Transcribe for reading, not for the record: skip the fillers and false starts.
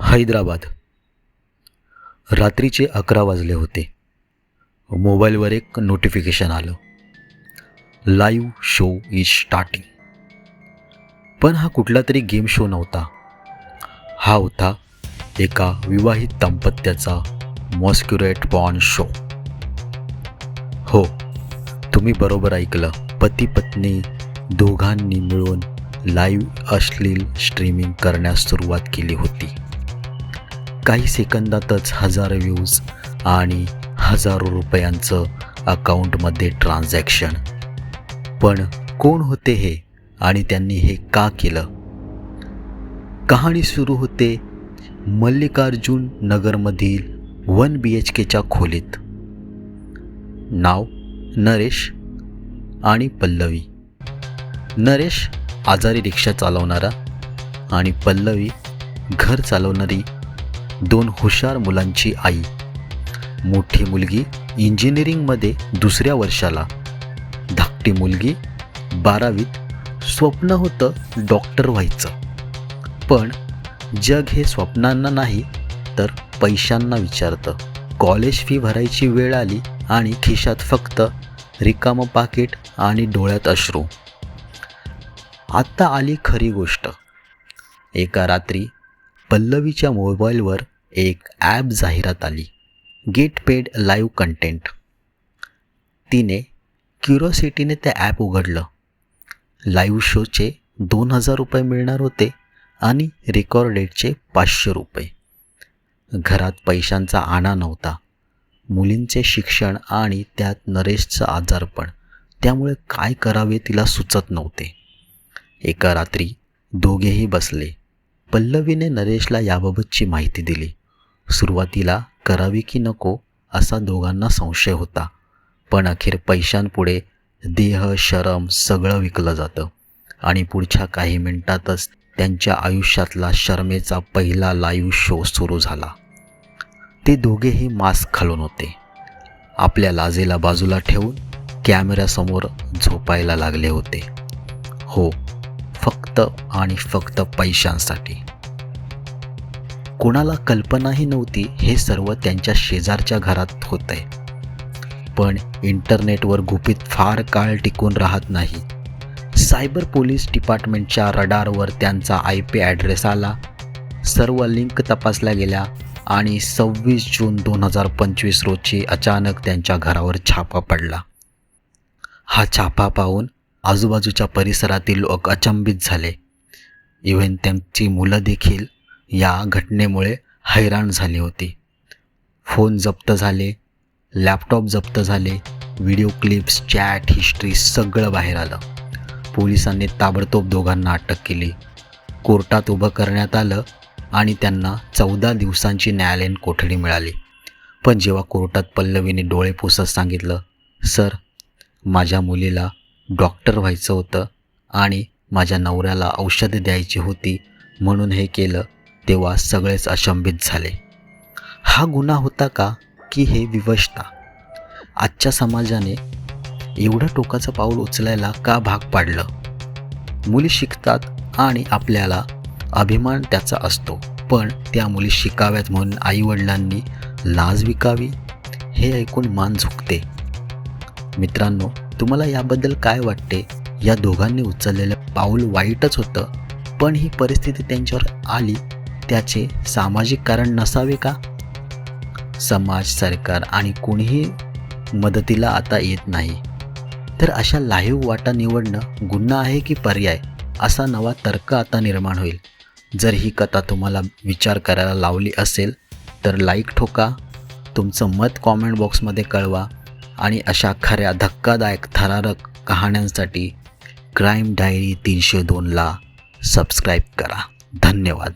हैदराबाद. रात्रीचे 11 वाजले होते. मोबाईलवर एक नोटिफिकेशन आलं, लाईव्ह शो इज स्टार्टिंग. पण हा कुठला तरी गेम शो नव्हता. हा होता एका विवाहित दाम्पत्याचा मॉस्क्युरेट पॉर्न शो. हो, तुम्ही बरोबर ऐकलं. पती पत्नी दोघांनी मिळून लाईव्ह अश्लील स्ट्रीमिंग करण्यास सुरुवात केली होती. काही सेकंदातच हजारो व्ह्यूज आणि हजारो रुपयांचं अकाउंटमध्ये ट्रान्झॅक्शन. पण कोण होते हे आणि त्यांनी हे का केलं? कहाणी सुरू होते मल्लिकार्जुन नगरमधील 1 BHKच्या खोलीत. नाव नरेश आणि पल्लवी. नरेश आजारी रिक्षा चालवणारा आणि पल्लवी घर चालवणारी 2 हुशार मुलांची आई. मोठी मुलगी इंजिनिअरिंगमध्ये 2ऱ्या वर्षाला, धाकटी मुलगी 12वीत. स्वप्न होतं डॉक्टर व्हायचं. पण जग हे स्वप्नांना नाही तर पैशांना विचारतं. कॉलेज फी भरायची वेळ आली आणि खिशात फक्त रिकामं पाकीट आणि डोळ्यात अश्रू. आत्ता आली खरी गोष्ट. एका रात्री पल्लवीच्या मोबाईलवर एक ॲप जाहिरात आली, गेट पेड लाईव्ह कंटेंट. तिने क्युरिओसिटीने ते ॲप उघडलं. लाईव्ह शोचे 2000 रुपये मिळणार होते आणि रेकॉर्डेडचे 500 रुपये. घरात पैशांचा आणा नव्हता. मुलींचे शिक्षण आणि त्यात नरेशचं आजारपण. त्यामुळे काय करावे तिला सुचत नव्हते. एका रात्री दोघेही बसले. पल्लवीने नरेशला याबाबतची माहिती दिली. सुरुवातीला करावी की नको असा दोघांना संशय होता. पण अखेर पैशांपुढे देह, शरम सगळं विकलं जातं आणि पुढच्या काही मिनिटातच त्यांच्या आयुष्यातला शरमेचा पहिला लाईव्ह शो सुरू झाला. ते दोघेही मास्क घालून होते. आपल्या लाजेला बाजूला ठेवून कॅमेऱ्यासमोर झोपायला लागले होते. हो, फक्त आणि फक्त पैशांसाठी. कोणाला कल्पनाही नव्हती हे सर्व त्यांच्या शेजारच्या घरात होतंय. पण इंटरनेटवर गुपित फार काळ टिकून राहत नाही. सायबर पोलीस डिपार्टमेंटच्या रडारवर त्यांचा IP ॲड्रेस आला. सर्व लिंक तपासल्या गेल्या आणि 26 जून 2025 रोजी अचानक त्यांच्या घरावर छापा पडला. हा छापा पाहून आजूबाजूच्या परिसरातील लोक अचंबित झाले. इव्हन त्यांची मुलं देखील या घटनेमुळे हैराण झाली होती. फोन जप्त झाले, लॅपटॉप जप्त झाले, व्हिडिओ क्लिप्स, चॅट हिस्ट्री सगळं बाहेर आलं. पोलिसांनी ताबडतोब दोघांना अटक केली. कोर्टात उभं करण्यात आलं आणि त्यांना 14 दिवसांची न्यायालयीन कोठडी मिळाली. पण जेव्हा कोर्टात पल्लवीने डोळे पुसत सांगितलं, सर, माझ्या मुलीला डॉक्टर व्हायचं होतं आणि माझ्या नवऱ्याला औषधं द्यायची होती म्हणून हे केलं, तेव्हा सगळेच अचंबित झाले. हा गुन्हा होता का की हे विवशता? आजच्या समाजाने एवढं टोकाचं पाऊल उचलायला का भाग पाडलं? मुली शिकतात आणि आपल्याला अभिमान त्याचा असतो, पण त्या मुली शिकाव्यात म्हणून आईवडिलांनी लाज विकावी हे ऐकून मान झुकते. मित्रांनो, तुम्हाला याबद्दल काय वाटते? या दोघांनी उचललेलं पाऊल वाईटच होतं, पण ही परिस्थिती त्यांच्यावर आली त्याचे सामाजिक कारण नसावे का? समाज, सरकार आणि कोणीही मदतीला आता येत नाही. तर अशा लाईव्ह वाटा निवडणं गुन्हा आहे की पर्याय, असा नवा तर्क आता निर्माण होईल. जर ही कथा तुम्हाला विचार करायला लावली असेल तर लाईक ठोका, तुमचं मत कॉमेंट बॉक्समध्ये कळवा आणि अशा खऱ्या धक्कादायक थरारक कहाण्यांसाठी क्राईम डायरी 302ला सबस्क्राईब करा. धन्यवाद.